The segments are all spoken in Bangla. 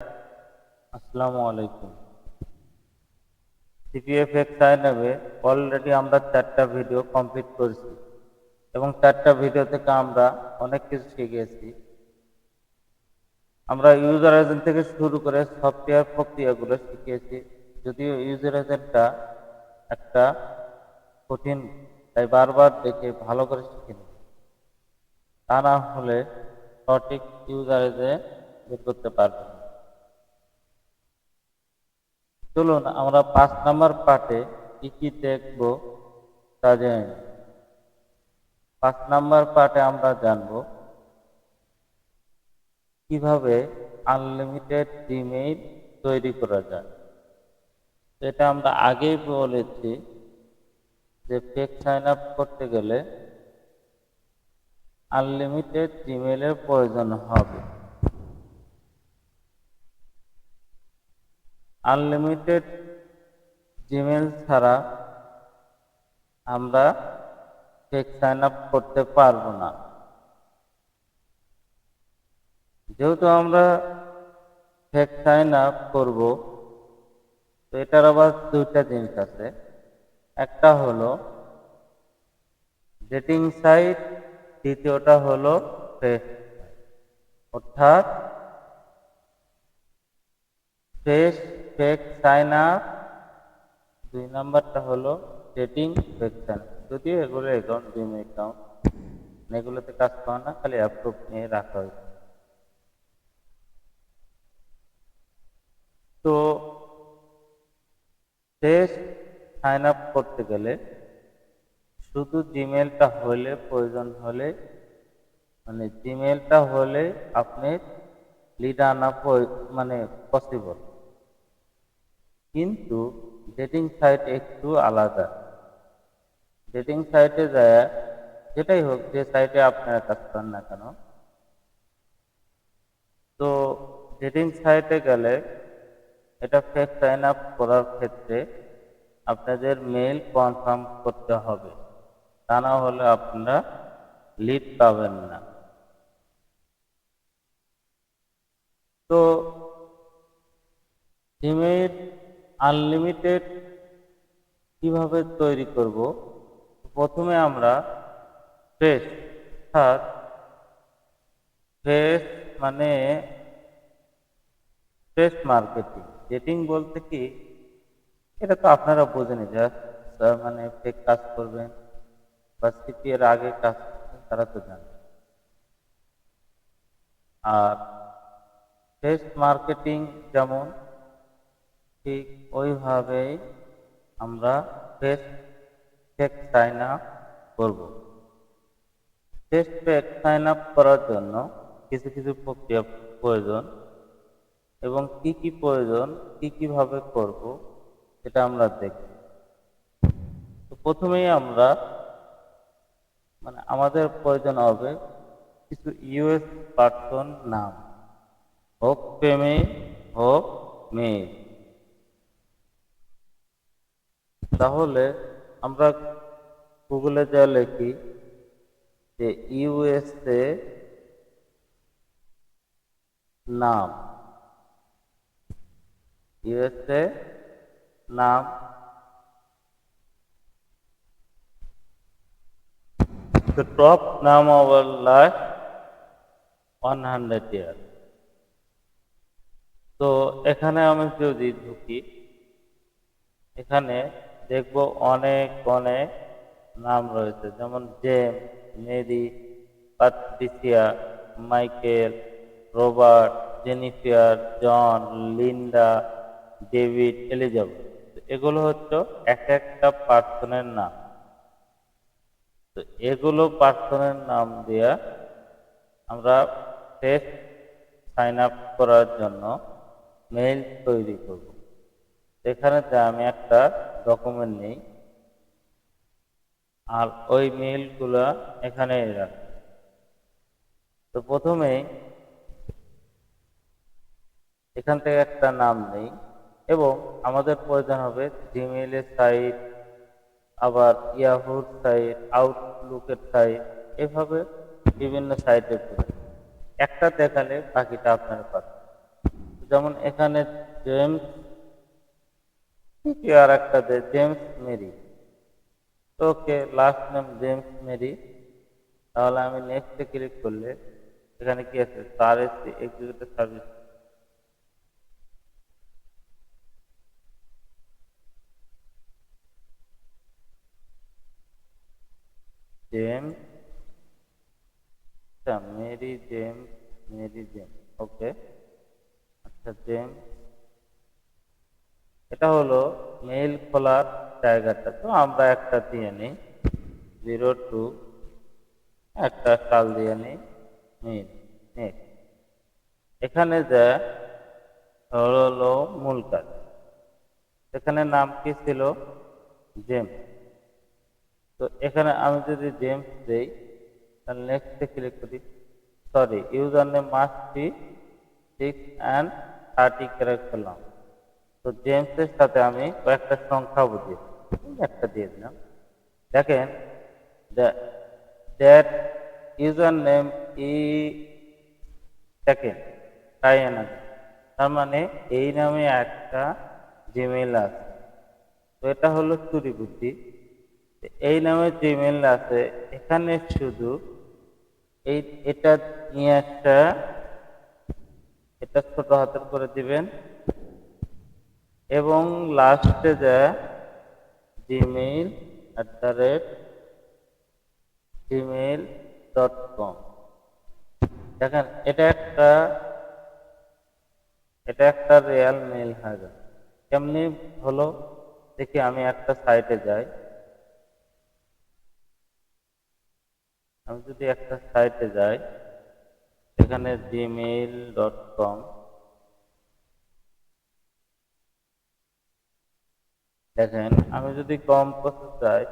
আসসালামু আলাইকুম। সিপিএফএক্সআই নামে অলরেডি আমরা 4টা ভিডিও কমপ্লিট করেছি এবং 4টা ভিডিও থেকে আমরা অনেক কিছু শিখেছি। আমরা ইউজার এজেন্ট থেকে শুরু করে সফটওয়্যার প্রক্রিয়াগুলো শিখিয়েছি। যদিও ইউজার এজেন্টটা একটা কঠিন, তাই বারবার দেখে ভালো করে শিখে নিন। তা না হলে সঠিক ইউজার এজেন্ট বের করতে পারবেন না। চলুন আমরা 5 নম্বর পার্টে কি কি দেখব তা জেনে নিই। 5 নম্বর পার্টে আমরা জানব কিভাবে আনলিমিটেড জিমেইল তৈরি করা যায়। এটা আমরা আগেই বলেছি যে ফেক সাইন আপ করতে গেলে আনলিমিটেড জিমেইলের প্রয়োজন হবে। আনলিমিটেড জিমেইল ছাড়া আমরা ফেক সাইন আপ করতে পারবো না। যেহেতু আমরা ফেক সাইন আপ করবো, তো এটার আবার দুইটা জিনিস আছে। একটা হলো ডেটিং সাইট, দ্বিতীয়টা হলো ফেক, অর্থাৎ ফেস ফেক সাইন আপ। 2 নম্বরটা হলো ডেটিং ফেক সাইন আপ। যদিও এগুলো অ্যাকাউন্ট জিম অ্যাকাউন্ট, এগুলোতে কাজ করে না, খালি অ্যাপ্রুভ নিয়ে রাখা হয়েছে। তো ফেস সাইন আপ করতে গেলে শুধু জিমেলটা হলে প্রয়োজন হলে, মানে জিমেলটা হলে আপনি লিড আনা মানে পসিবল। কিন্তু ডেটিং সাইট একটু আলাদা। ডেটিং সাইটে যায়, যেটাই হোক, যে সাইটে আপনারা কাজ করেন না কেন, তো ডেটিং সাইটে গেলে এটা ফেক সাইন আপ করার ক্ষেত্রে আপনাদের মেইল কনফার্ম করতে হবে, তা না হলে আপনারা লিড পাবেন না। তো জিমেইল আনলিমিটেড কিভাবে তৈরি করব? প্রথমে আমরা ফ্রেশ, অর্থাৎ ফ্রেশ মানে ফ্রেশ মার্কেটিং। ডেটিং বলতে কি, এটা তো আপনারা বোঝেনি, জাস্ট মানে ফেক কাজ করবেন বা সিপি এর আগে কাজ করবেন, তারা তো জানে। আর ফ্রেশ মার্কেটিং যেমন, ঠিক ওইভাবেই আমরা ফেস ফেক সাইন আপ করবো। ফেস ফেক সাইন আপ করার জন্য কিছু কিছু প্রক্রিয়া প্রয়োজন, এবং কি কি প্রয়োজন, কি কিভাবে করব, সেটা আমরা দেখব। তো প্রথমেই আমরা আমাদের প্রয়োজন হবে কিছু ইউএস পার্সন নাম, হোক ফিমেল হোক মেল। তাহলে আমরা গুগলে যা লিখি যে ইউএসএ নাম, ইউএসএ নাম, the top name of our life 100 years। তো এখানে আমি যদি ঢুকি, এখানে দেখব অনেক অনেক নাম রয়েছে, যেমন James, Mary, Patricia, Michael, Robert, Jennifer, John, Linda, David, Elizabeth. এগুলো হচ্ছে এক একটা পার্সনের নাম। তো এগুলো পার্সনের নাম দিয়ে আমরা ফেস সাইন আপ করার জন্য মেইল তৈরি করব। এখানে আমি একটা ডকুমেন্ট নিই, আর ওই মেইলগুলো এখানে রাখি। তো প্রথমে এখান থেকে একটা নাম নেই, এবং আমাদের প্রয়োজন হবে জিমেইলের সাইট, আবার ইয়াহুর সাইট, আউটলুকের সাইট, এভাবে বিভিন্ন সাইটের প্রয়োজন। একটা দেখালে বাকিটা আপনার পাবেন। যেমন এখানে জেমস কি আর একটা দে জেমস মেরি। তো ওকে, লাস্ট নেম জেমস মেরি। তাহলে আমি নেক্সটে ক্লিক করলে এখানে কি আছে, স্যার এসছি এক্সিকিউটিভ সার্ভিস। জেমস, আচ্ছা মেরি জেমস, মেরি জেমস, ওকে। আচ্ছা জেমস, এটা হলো মেইল খোলার জায়গাটা, তো আমরা একটা দিয়ে নিই 02, একটা সাল দিয়ে নিই মেইল। নেক্সট, এখানে যা হলো মূল কাজ, এখানে নাম কি ছিল, জেমস। তো এখানে আমি যদি জেমস দেই, তাহলে নেক্সটে ক্লিক করি, sorry user name must be 6 and 30 character long. তো জেমসের সাথে আমি কয়েকটা সংখ্যা বুঝিয়ে একটা দিয়ে দিলাম। দেখেন that user name E second তাই না, তার মানে এই নামে একটা জিমেইল আছে। তো এটা হলো চুরি বুদ্ধি। এই নামে জিমেইল আছে, এখানে শুধু এই এটা নিয়ে একটা, এটা ছোট হাতের করে দিবেন এবং লাস্টে যা gmail@gmail.com। দেখেন এটা একটা রিয়েল মেইল হয়ে গেল। কেমনি হলো দেখি, আমি একটা সাইটে যাই, আমি যদি একটা সাইটে যাই, এখানে gmail.com, দেখেন আমি যদি কম প্রসেস যাই,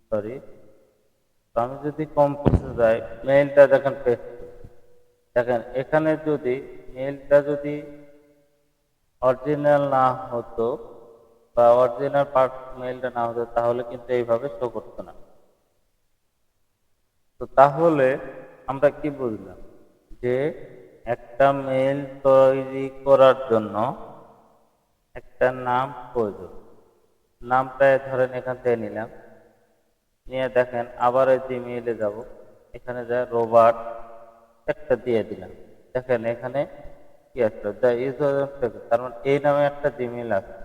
সরি, তো আমি যদি কম প্রসেস যাই, মেইলটা দেখেন পেস্ট, দেখেন এখানে যদি মেইলটা যদি অরিজিনাল না হতো বা অরিজিনাল পার্ট মেইলটা না হতো, তাহলে কিন্তু এইভাবে শো করতো না। তো তাহলে আমরা কি বুঝলাম, যে একটা মেইল তৈরি করার জন্য একটা নাম প্রয়োজন। নামটা ধরেন এখান থেকে নিলাম, নিয়ে দেখেন আবার এই জিমেইলে যাব, এখানে যা রোবট একটা দিয়ে দিলাম। দেখেন এখানে কি আসলো, দ্য ইউজার, তার মানে এই নামে একটা জিমেইল আছে।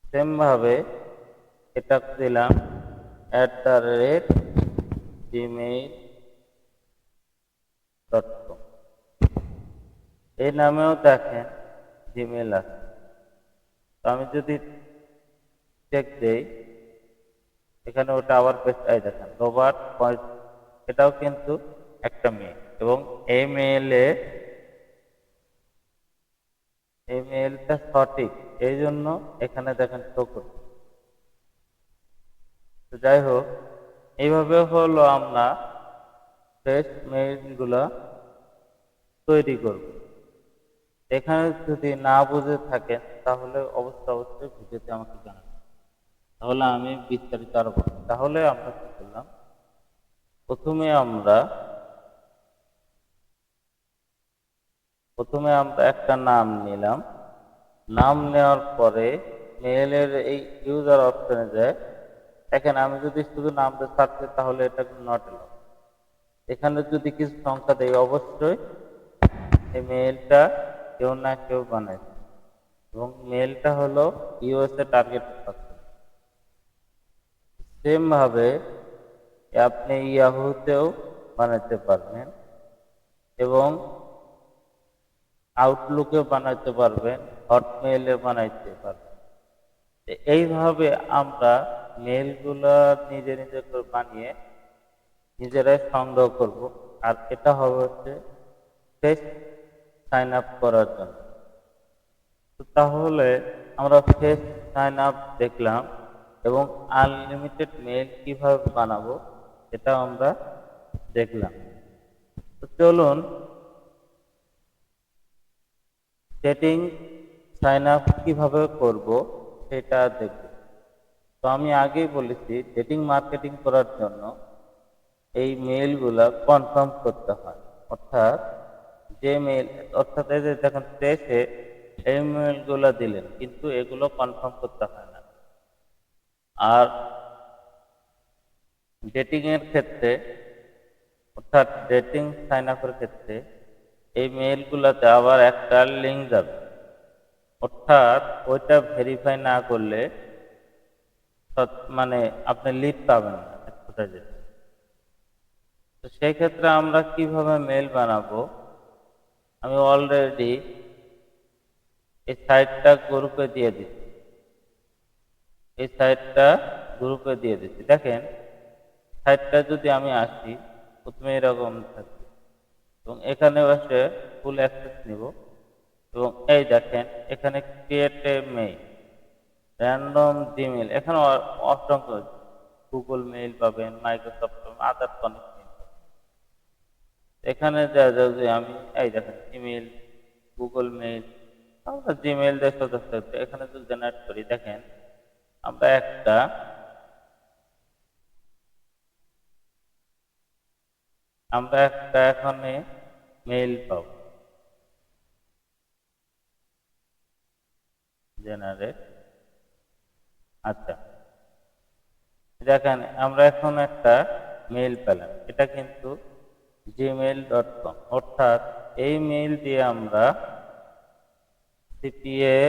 সেম ভাবে এটা দিলাম @gmail.com, এই নামেও দেখেন জিমেইল আছে। তো আমি যদি চেক দেই, এখানে ওটা আবার পেস্ট, এই দেখেন রোবট, এটাও কিন্তু একটা মেইল, এবং এই মেইলটা সঠিক, এই জন্য এখানে দেখেন শো করছে। তো যাই হোক, এইভাবে হলো আমরা ফ্রেশ মেইলগুলো তৈরি করব। এখানে যদি না বুঝে থাকেন, তাহলে অবশ্যই ভিডিওতে আমাকে জানাবেন, তাহলে আমি বিস্তারিত আরো বলবো। তাহলে আমরা কি করলাম, প্রথমে আমরা একটা নাম নিলাম। নাম নেওয়ার পরে মেইলের এই ইউজার অপশনে যায়, দেখেন আমি যদি শুধু নাম দিয়ে সার্চ করি, তাহলে এটা নট এলাও। এখানে যদি কিছু সংখ্যা দেই, অবশ্যই এই মেইলটা কেউ না কেউ বানাইছে, এবং মেইলটা হলো ইউএসএ টার্গেট পারসন। সেম ভাবে আপনি ইয়াহুতেও বানাতে পারবেন এবং আউটলুকে বানাইতে পারবেন, হটমেইলে বানাইতে পারবেন। এইভাবে আমরা মেইলগুলো নিজে নিজে করে বানিয়ে নিজেরাই সংগ্রহ করব। আর এটা হবে হচ্ছে ফেস সাইন আপ করার জন্য। তো তাহলে আমরা ফেস সাইন আপ দেখলাম, এবং আনলিমিটেড মেইল কিভাবে বানাবো এটাও আমরা দেখলাম। তো চলুন সেটিং সাইন আপ কিভাবে করব সেটা দেখব। তো আমি আগেই বলেছি, ডেটিং মার্কেটিং করার জন্য এই মেইলগুলা কনফার্ম করতে হয়। অর্থাৎ যে মেইল, অর্থাৎ এই যে দেখেন শেষে এই মেইলগুলা দিলেন, কিন্তু এগুলো কনফার্ম করতে হয় না। আর ডেটিং এর ক্ষেত্রে, অর্থাৎ ডেটিং সাইন আপের ক্ষেত্রে এই মেইলগুলোতে আবার একটা লিঙ্ক যাবে, অর্থাৎ ওইটা ভেরিফাই না করলে মানে আপনি লিড পাবেন না এক কথায় যেটা। তো সেই ক্ষেত্রে আমরা কিভাবে মেইল বানাবো, আমি অলরেডি এই সাইটটা গ্রুপে দিয়ে দিচ্ছি। এই সাইটটা গ্রুপে দিয়ে দিচ্ছি। দেখেন সাইটটা যদি আমি আসি, প্রথমে এরকম থাকবে এবং এখানে বসে ফুল অ্যাক্সেস নিব এবং এই দেখেন এখানে create a mail, random Gmail, এখানে অসংখ্য গুগল মেইল পাবেন, মাইক্রোসফট পাবেন, আদার অনেক মেইল পাবেন। এখানে যে আমি এই দেখেন ইমেল, গুগল মেইল, আমরা জিমেইল দিয়ে সদস্য এখানে যদি জেনারেট করি, দেখেন আমরা একটা এখানে মেইল পাবো, জেনারেট। আচ্ছা, দেখেন আমরা এখন একটা মেইল পেলাম, এটা কিন্তু gmail.com, অর্থাৎ এই মেইল দিয়ে আমরা সিপিএ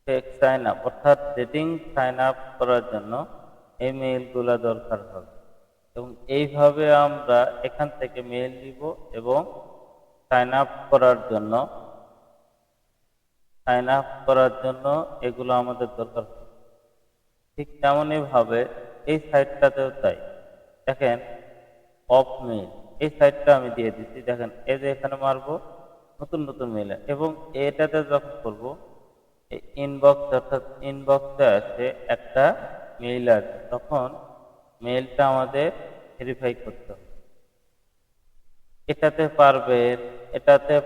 ফেক সাইন আপ, অর্থাৎ ডেটিং সাইন আপ করার জন্য এই মেইলগুলো দরকার হবে এবং এইভাবে আমরা এখান থেকে মেইল নিব এবং সাইন আপ করার জন্য এগুলো আমাদের দরকার হবে। ঠিক তেমনই ভাবে এই সাইটটাতেও তাই। দেখেন অফ মেইল, এই সাইটটা আমি দিয়ে দিচ্ছি। দেখেন এই যে এখানে মারবো, নতুন নতুন মেইল, এবং এটাতে যখন করবো ইনবক্স, অর্থাৎ ইনবক্সে আছে একটা মেইল আছে, তখন মেইলটা আমাদের ভেরিফাই করতে হবে। এটাতে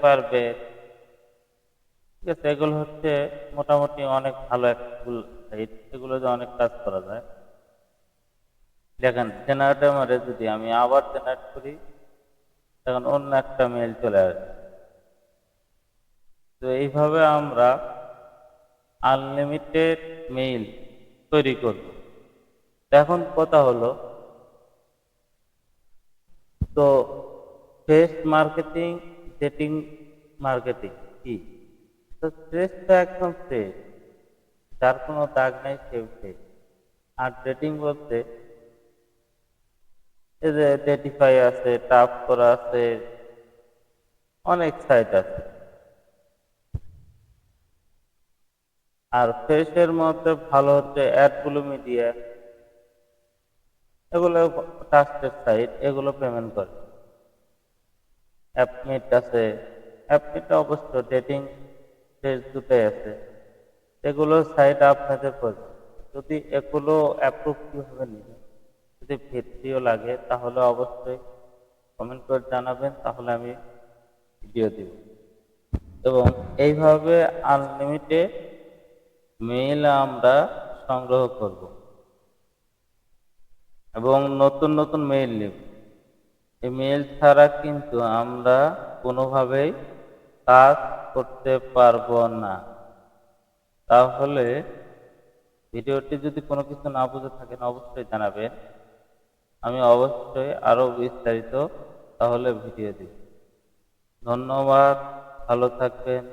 পারবে, ঠিক আছে। এগুলো হচ্ছে মোটামুটি অনেক ভালো একটা সাইট, এগুলোতে অনেক কাজ করা যায়। দেখেন জেনারেটর মারে যদি আমি আবার জেনারেট করি, তখন অন্য একটা মেইল চলে আসবে। তো এইভাবে আমরা আনলিমিটেড মেইল তৈরি করব। এখন কথা হলো, তো ফ্রেশ মার্কেটিং, ডেটিং মার্কেটিং কি? তো ফ্রেশটা একদম ফ্রেশ, যার কোনো দাগ নাই, সে ফ্রেশ। আর ডেটিং বলতে এই যে ডেটিফাই আছে, টাপ করা আছে, অনেক সাইট আছে। আর ফ্রেশের মধ্যে ভালো হচ্ছে অ্যাডগুলো মিডিয়া, এগুলো ট্রাস্টেড সাইট, এগুলো পেমেন্ট করে। অ্যাপমিট আছে, অ্যাপমিট অবশ্য ডেটিং ফেস দুটোই আছে। এগুলো সাইট আপনাদের প্রয়োজন। যদি এগুলো অ্যাপ্রুভ কিভাবে নেবেন, যদি ভিডিও লাগে তাহলে অবশ্যই কমেন্ট করে জানাবেন, তাহলে আমি ভিডিও দিব। এবং এইভাবে আনলিমিটেড মেইল আমরা সংগ্রহ করব এবং নতুন নতুন মেইল নেব। এই মেইল ছাড়া কিন্তু আমরা কোনোভাবেই কাজ করতে পারবো না। তাহলে ভিডিওটি যদি কোনো কিছু না বুঝে থাকেন অবশ্যই জানাবেন, আমি অবশ্যই আরো বিস্তারিত তাহলে ভিডিও দিব। ধন্যবাদ, ভালো থাকবেন।